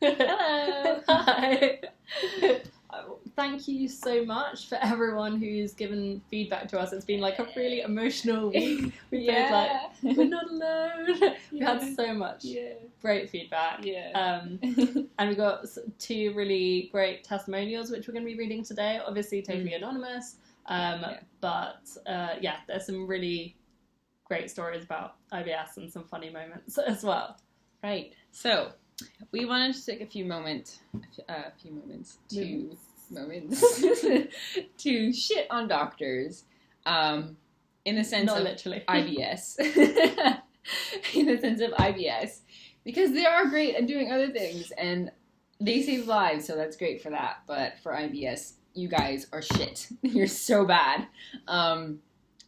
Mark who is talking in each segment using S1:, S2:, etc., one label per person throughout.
S1: Hello.
S2: Hi. Thank you so much for everyone who's given feedback to us. It's been like a really emotional week. We felt like we're not alone. We had so much great feedback. And we got 2 really great testimonials, which we're going to be reading today. Obviously, totally anonymous. But there's some really great stories about IBS and some funny moments as well.
S1: Right. So we wanted to take a few moments to shit on doctors, in the sense
S2: Not
S1: of
S2: literally.
S1: IBS, in the sense of IBS, because they are great at doing other things and they save lives, so that's great for that. But for IBS, you guys are shit. You're so bad. And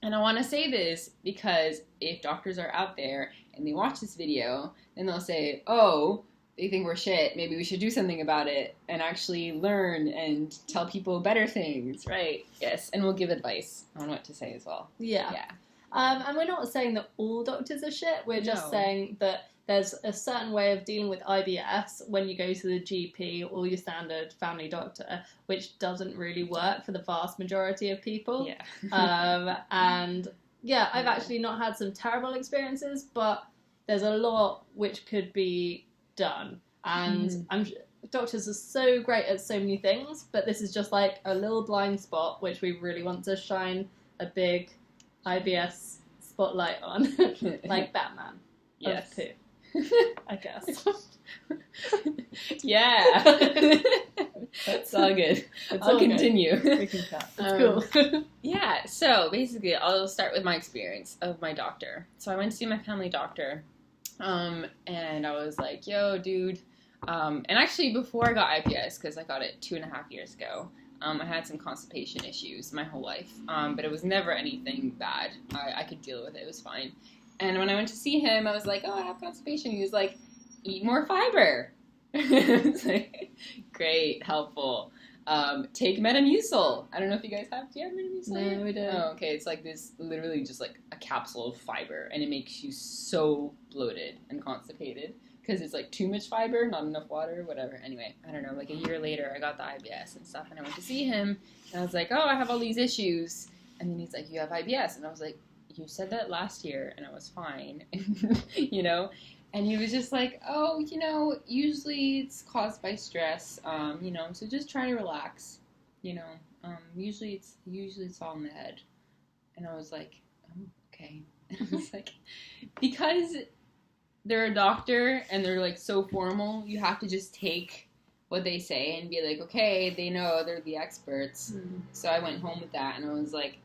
S1: I want to say this because if doctors are out there and they watch this video, then they'll say, oh, they think we're shit, maybe we should do something about it and actually learn and tell people better things, right? Yes, and we'll give advice on what to say as well.
S2: Yeah. And we're not saying that all doctors are shit, we're just saying that there's a certain way of dealing with IBS when you go to the GP or your standard family doctor, which doesn't really work for the vast majority of people. I've actually not had some terrible experiences, but there's a lot which could be done. And doctors are so great at so many things, but this is just like a little blind spot which we really want to shine a big IBS spotlight on, like Batman.
S1: Yes.
S2: Of poo. I guess.
S1: Yeah. That's all good. I'll continue.
S2: We can cut. It's cool.
S1: Yeah, so basically I'll start with my experience of my doctor. So I went to see my family doctor, and I was like, yo, dude. And actually before I got IBS, because I got it 2.5 years ago, I had some constipation issues my whole life, but it was never anything bad. I could deal with it. It was fine. And when I went to see him, I was like, oh, I have constipation. He was like, eat more fiber. It's like, great, helpful. Take Metamucil. I don't know if you guys have. Do you have Metamucil?
S2: No, we don't.
S1: Oh, okay. It's like this, literally just like a capsule of fiber, and it makes you so bloated and constipated because it's like too much fiber, not enough water, whatever. Anyway, I don't know. Like a year later, I got the IBS and stuff, and I went to see him, and I was like, oh, I have all these issues, and then he's like, you have IBS, and I was like, you said that last year, and I was fine, you know. And he was just like, oh, you know, usually it's caused by stress, you know, so just try to relax, you know. Usually it's all in the head. And I was like, oh, okay. And I was like, because they're a doctor and they're like so formal, you have to just take what they say and be like, okay, they know, they're the experts. So I went home with that and I was like,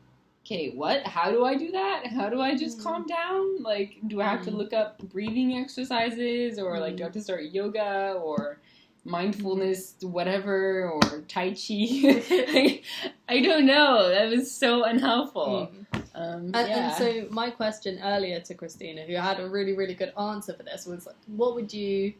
S1: okay, what? How do I do that? How do I just calm down? Like, do I have to look up breathing exercises, or like, do I have to start yoga or mindfulness, whatever, or Tai Chi? I don't know. That was so unhelpful.
S2: And so my question earlier to Christina, who had a really, really good answer for this, was what would be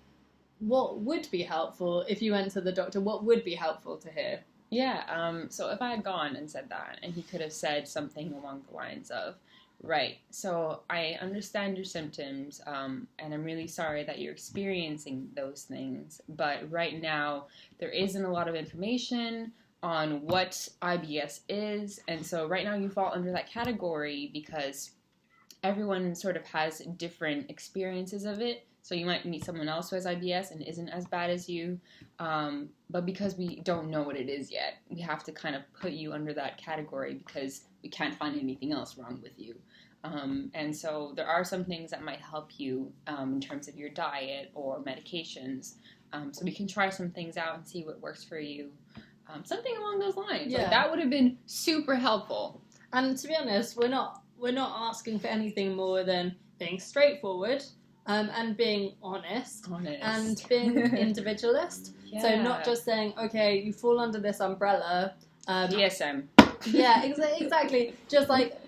S2: helpful if you went to the doctor? What would be helpful to hear?
S1: Yeah, so if I had gone and said that, and he could have said something along the lines of, right, so I understand your symptoms, and I'm really sorry that you're experiencing those things, but right now there isn't a lot of information on what IBS is, and so right now you fall under that category because everyone sort of has different experiences of it. So you might meet someone else who has IBS and isn't as bad as you, but because we don't know what it is yet, we have to kind of put you under that category because we can't find anything else wrong with you. And so there are some things that might help you in terms of your diet or medications. So we can try some things out and see what works for you. Something along those lines.
S2: Yeah.
S1: Like, that would have been super helpful.
S2: And to be honest, we're not asking for anything more than being straightforward. And being honest. And being individualist.
S1: Yeah.
S2: So not just saying, okay, you fall under this umbrella.
S1: DSM.
S2: Yeah, exactly. Just like,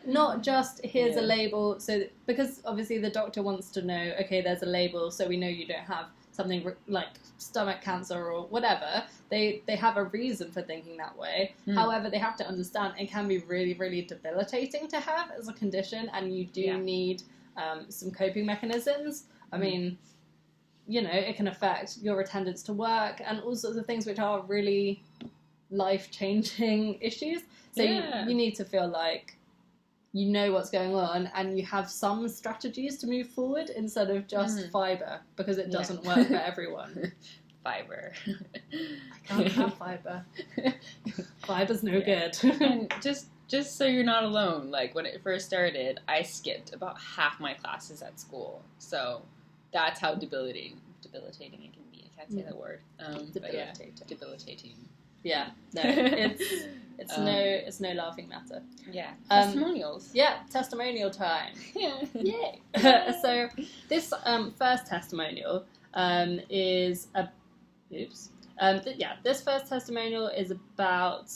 S2: not just here's a label. So because obviously the doctor wants to know, okay, there's a label, so we know you don't have something like stomach cancer or whatever. They have a reason for thinking that way. However, they have to understand it can be really, really debilitating to have as a condition, and you do need some coping mechanisms. I mean, it can affect your attendance to work and all sorts of things which are really life-changing issues. So you need to feel like you know what's going on and you have some strategies to move forward instead of just fibre, because it doesn't work for everyone.
S1: Fibre.
S2: I can't have fibre. Fibre's no good.
S1: And just so you're not alone, like when it first started, I skipped about half my classes at school. So that's how debilitating it can be. I can't say that word.
S2: Debilitating.
S1: But debilitating.
S2: Yeah, no, it's no laughing matter.
S1: Yeah, testimonials.
S2: Yeah, testimonial time.
S1: Yay!
S2: So this first testimonial is this first testimonial is about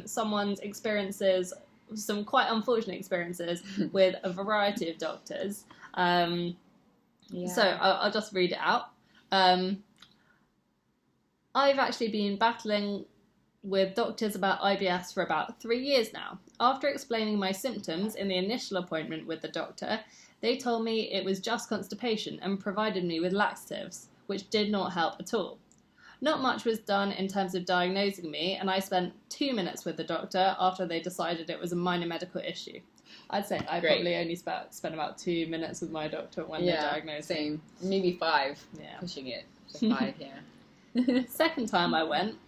S2: someone's experiences, some quite unfortunate experiences with a variety of doctors. So I'll just read it out. I've actually been battling with doctors about IBS for about 3 years now. After explaining my symptoms in the initial appointment with the doctor, they told me it was just constipation and provided me with laxatives, which did not help at all. Not much was done in terms of diagnosing me, and I spent 2 minutes with the doctor after they decided it was a minor medical issue. I'd say I probably only spent about 2 minutes with my doctor when they diagnosed me.
S1: Same. Maybe 5.
S2: Yeah.
S1: Pushing it to 5, yeah.
S2: Second time I went,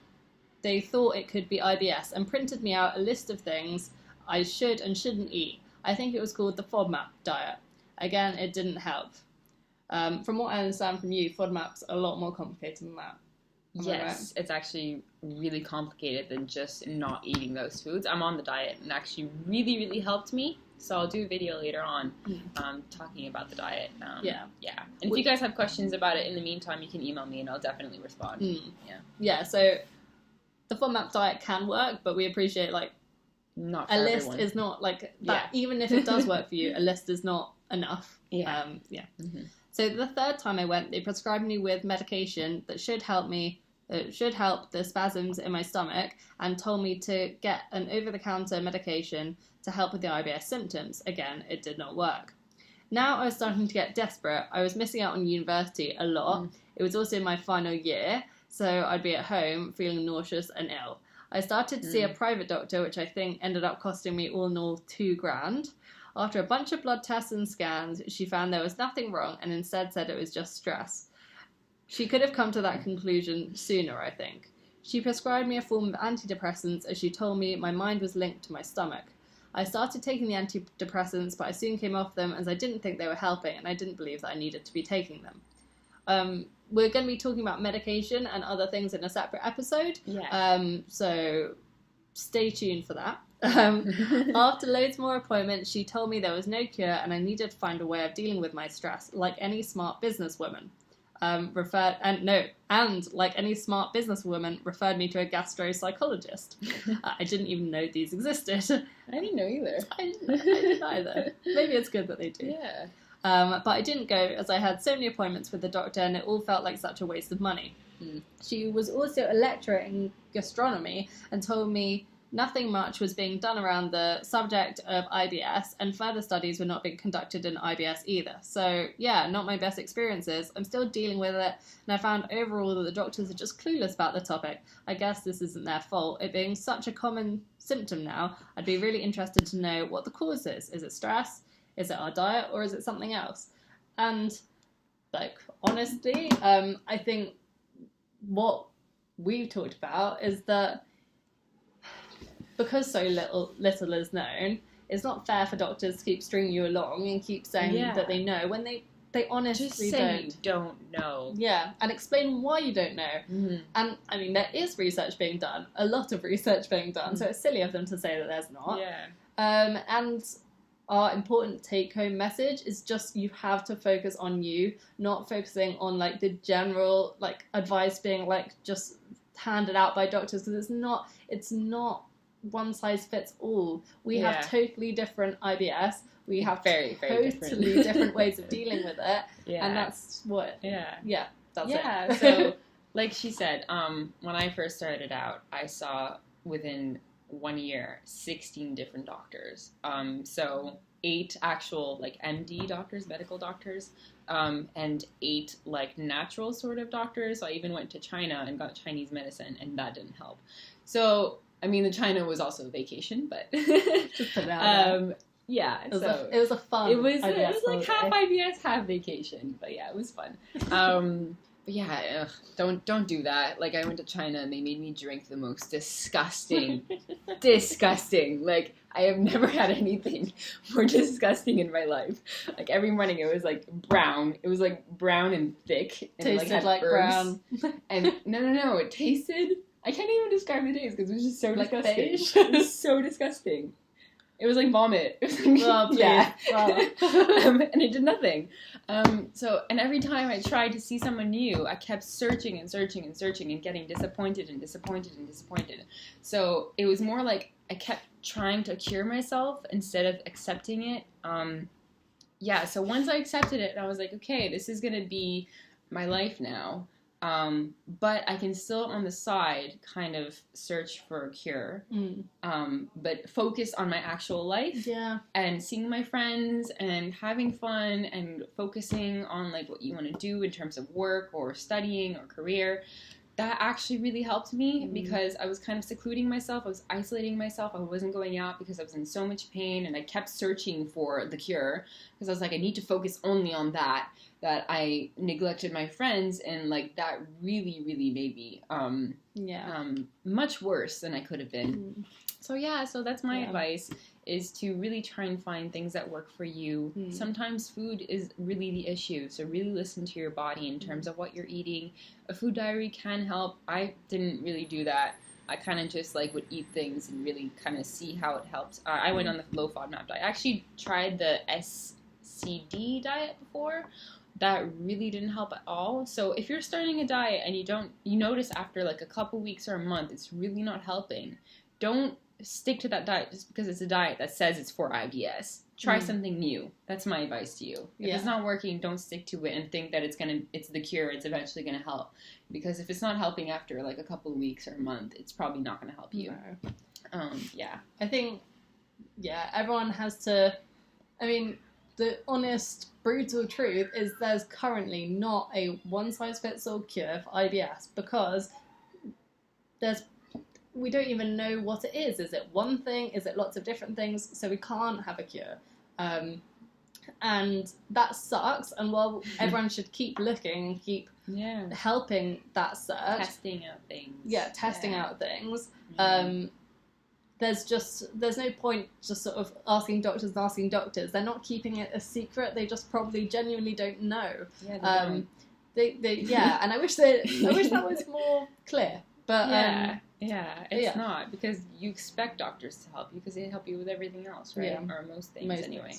S2: they thought it could be IBS and printed me out a list of things I should and shouldn't eat. I think it was called the FODMAP diet. Again, it didn't help. From what I understand from you, FODMAP's a lot more complicated than that.
S1: Yes, it's actually really complicated than just not eating those foods. I'm on the diet and actually really, really helped me. So I'll do a video later on talking about the diet. Yeah. And if you guys have questions about it in the meantime, you can email me and I'll definitely respond.
S2: Yeah, so the FODMAP diet can work, but we appreciate, like,
S1: not for
S2: a list
S1: everyone.
S2: is not, like, that. Even if it does work for you, a list is not enough. So the third time I went, they prescribed me with medication that should help the spasms in my stomach, and told me to get an over-the-counter medication to help with the IBS symptoms. Again, it did not work. Now I was starting to get desperate. I was missing out on university a lot. It was also my final year, so I'd be at home feeling nauseous and ill. I started to see a private doctor, which I think ended up costing me all in all $2,000. After a bunch of blood tests and scans, she found there was nothing wrong and instead said it was just stress. She could have come to that conclusion sooner, I think. She prescribed me a form of antidepressants as she told me my mind was linked to my stomach. I started taking the antidepressants, but I soon came off them as I didn't think they were helping and I didn't believe that I needed to be taking them. We're going to be talking about medication and other things in a separate episode, so stay tuned for that. After loads more appointments, she told me there was no cure and I needed to find a way of dealing with my stress, like any smart businesswoman. Like any smart businesswoman, referred me to a gastropsychologist. I didn't even know these existed.
S1: I didn't know either.
S2: I didn't either. Maybe it's good that they do.
S1: Yeah.
S2: But I didn't go as I had so many appointments with the doctor and it all felt like such a waste of money. She was also a lecturer in gastronomy and told me nothing much was being done around the subject of IBS, and further studies were not being conducted in IBS either. So, yeah, not my best experiences. I'm still dealing with it, and I found overall that the doctors are just clueless about the topic. I guess this isn't their fault. It being such a common symptom now, I'd be really interested to know what the cause is. Is it stress? Is it our diet? Or is it something else? And, like, honestly, I think what we've talked about is that because so little is known, it's not fair for doctors to keep stringing you along and keep saying that they know when they honestly
S1: just say you don't know.
S2: Yeah, and explain why you don't know. And I mean, there is research being done, a lot of research being done, so it's silly of them to say that there's not. And our important take-home message is just you have to focus on you, not focusing on like the general like advice being like just handed out by doctors, because it's not one size fits all. We have totally different IBS. We have very totally different ways of dealing with it. And that's what. That's it.
S1: So, like she said, when I first started out, I saw within 1 year 16 different doctors. So 8 actual like MD doctors, medical doctors, and 8 like natural sort of doctors. So I even went to China and got Chinese medicine, and that didn't help. So I mean, the China was also a vacation, but
S2: just put it out there.
S1: Yeah,
S2: it was a fun.
S1: It was
S2: IBS
S1: like half IBS, half vacation, but yeah, it was fun. But yeah, don't do that. Like, I went to China and they made me drink the most disgusting, like, I have never had anything more disgusting in my life. Like, every morning it was like brown. It was like brown and thick. And
S2: tasted like brown.
S1: And no, it tasted, I can't even describe the taste because it was just so
S2: like
S1: disgusting.
S2: fish?
S1: It was so disgusting. It was like vomit. It was like,
S2: oh, please.
S1: Yeah.
S2: Wow.
S1: And it did nothing. And every time I tried to see someone new, I kept searching and searching and searching and getting disappointed and disappointed and disappointed. So it was more like I kept trying to cure myself instead of accepting it. So once I accepted it, I was like, okay, this is going to be my life now. But I can still on the side kind of search for a cure, but focus on my actual life and seeing my friends and having fun and focusing on like what you want to do in terms of work or studying or career. That actually really helped me because I was kind of secluding myself. I was isolating myself. I wasn't going out because I was in so much pain, and I kept searching for the cure because I was like, I need to focus only on that I neglected my friends, and like that really, really made me much worse than I could have been. So that's my advice, is to really try and find things that work for you. Sometimes food is really the issue, so really listen to your body in terms of what you're eating. A food diary can help. I didn't really do that. I kind of just like would eat things and really kind of see how it helped. I went on the low FODMAP diet. I actually tried the SCD diet before. That really didn't help at all. So if you're starting a diet and you notice after like a couple weeks or a month it's really not helping, don't stick to that diet just because it's a diet that says it's for IBS. Try something new. That's my advice to you. If it's not working, don't stick to it and think that it's the cure, it's eventually gonna help. Because if it's not helping after like a couple of weeks or a month, it's probably not gonna help you.
S2: No. I think everyone has to, I mean, the honest, brutal truth is there's currently not a one-size-fits-all cure for IBS because we don't even know what it is. Is it one thing? Is it lots of different things? So we can't have a cure. And that sucks. And while everyone should keep looking, keep helping that search.
S1: Testing out things.
S2: Testing out things. There's no point just sort of asking doctors. They're not keeping it a secret. They just probably genuinely don't know. And I wish that was more clear. But
S1: it's not, because you expect doctors to help you because they help you with everything else, right? Or most things anyway.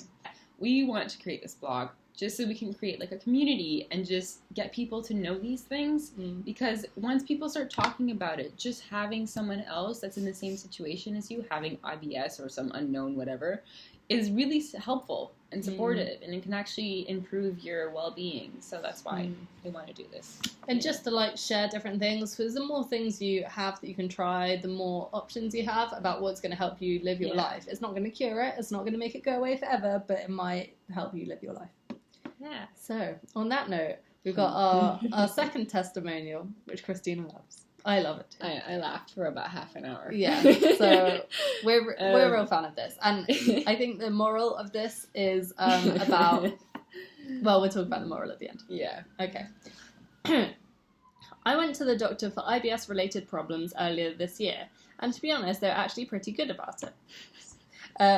S1: We want to create this blog just so we can create like a community and just get people to know these things, because once people start talking about it, just having someone else that's in the same situation as you, having IBS or some unknown whatever, is really helpful and supportive, and it can actually improve your well-being. So that's why we want to do this.
S2: And just to like share different things, because the more things you have that you can try, the more options you have about what's going to help you live your life. It's not going to cure it, it's not going to make it go away forever, but it might help you live your life.
S1: Yeah.
S2: So on that note, we've got our second testimonial, which Christina loves. I love it too.
S1: I laughed for about half an hour.
S2: Yeah, so we're a real fan of this. And I think the moral of this is about... Well, we'll talk about the moral at the end.
S1: Yeah.
S2: Okay. I went to the doctor for IBS-related problems earlier this year, and to be honest, they were actually pretty good about it.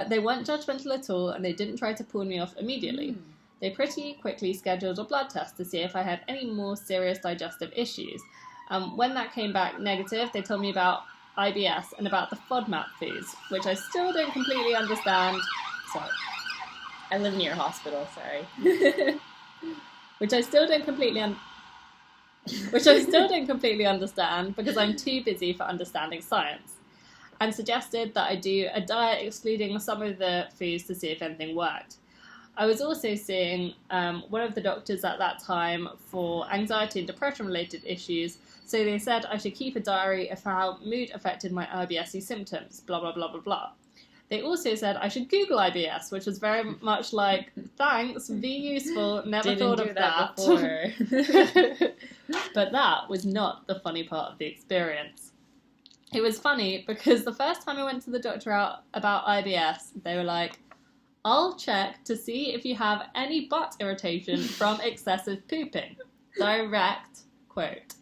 S2: They weren't judgmental at all, and they didn't try to pull me off immediately. They pretty quickly scheduled a blood test to see if I had any more serious digestive issues. When that came back negative, they told me about IBS and about the FODMAP foods, which I still don't completely understand. Sorry.
S1: I live near a hospital, sorry.
S2: Which I still don't completely understand because I'm too busy for understanding science. And suggested that I do a diet excluding some of the foods to see if anything worked. I was also seeing one of the doctors at that time for anxiety and depression related issues, so they said I should keep a diary of how mood affected my IBS symptoms, blah, blah, blah, blah, blah. They also said I should Google IBS, which was very much like, thanks, be useful, never
S1: Didn't
S2: thought
S1: do
S2: of
S1: that
S2: that.
S1: before.
S2: But that was not the funny part of the experience. It was funny because the first time I went to the doctor out about IBS, they were like, I'll check to see if you have any butt irritation from excessive pooping. Direct quote.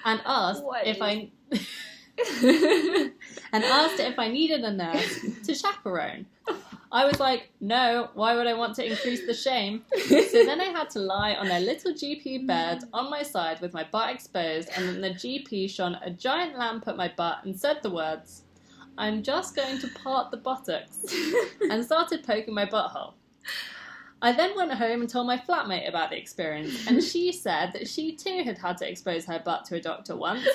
S2: And asked if I needed a nurse to chaperone. I was like, no, why would I want to increase the shame? So then I had to lie on a little GP bed on my side with my butt exposed, and then the GP shone a giant lamp at my butt and said the words, I'm just going to part the buttocks, and started poking my butthole. I then went home and told my flatmate about the experience, and she said that she too had had to expose her butt to a doctor once,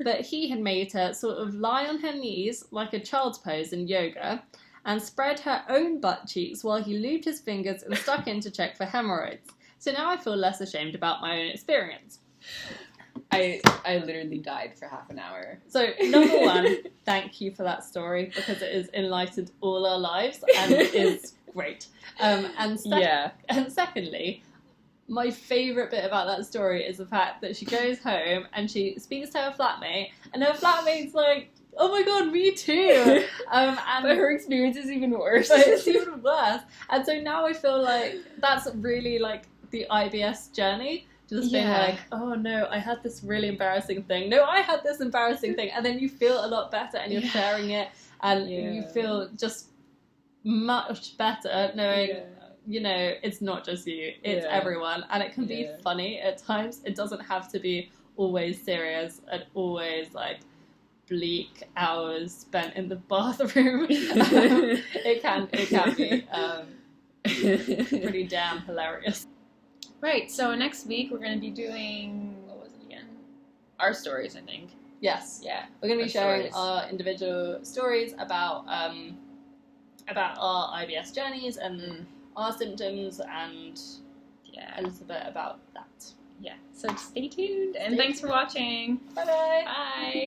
S2: but he had made her sort of lie on her knees like a child's pose in yoga, and spread her own butt cheeks while he lubed his fingers and stuck in to check for hemorrhoids. So now I feel less ashamed about my own experience.
S1: I literally died for half an hour.
S2: So, number one, thank you for that story, because it has enlightened all our lives and is great. And secondly, my favourite bit about that story is the fact that she goes home and she speaks to her flatmate, and her flatmate's like, oh my god, me too! And
S1: but her experience is even worse.
S2: But it's even worse. And so now I feel like that's really like the IBS journey. Just being like, oh no, I had this really embarrassing thing. No, I had this embarrassing thing. And then you feel a lot better and you're sharing it. And you feel just much better knowing, you know, it's not just you. It's everyone. And it can be funny at times. It doesn't have to be always serious and always like bleak hours spent in the bathroom. It can be pretty damn hilarious.
S1: Right, so next week we're going to be doing, what was it again? Our stories, I think.
S2: Yes.
S1: Yeah.
S2: We're going to be sharing our individual stories about our IBS journeys and our symptoms and a little bit about that.
S1: Yeah, so stay tuned and thanks for watching.
S2: Bye-bye.
S1: Bye.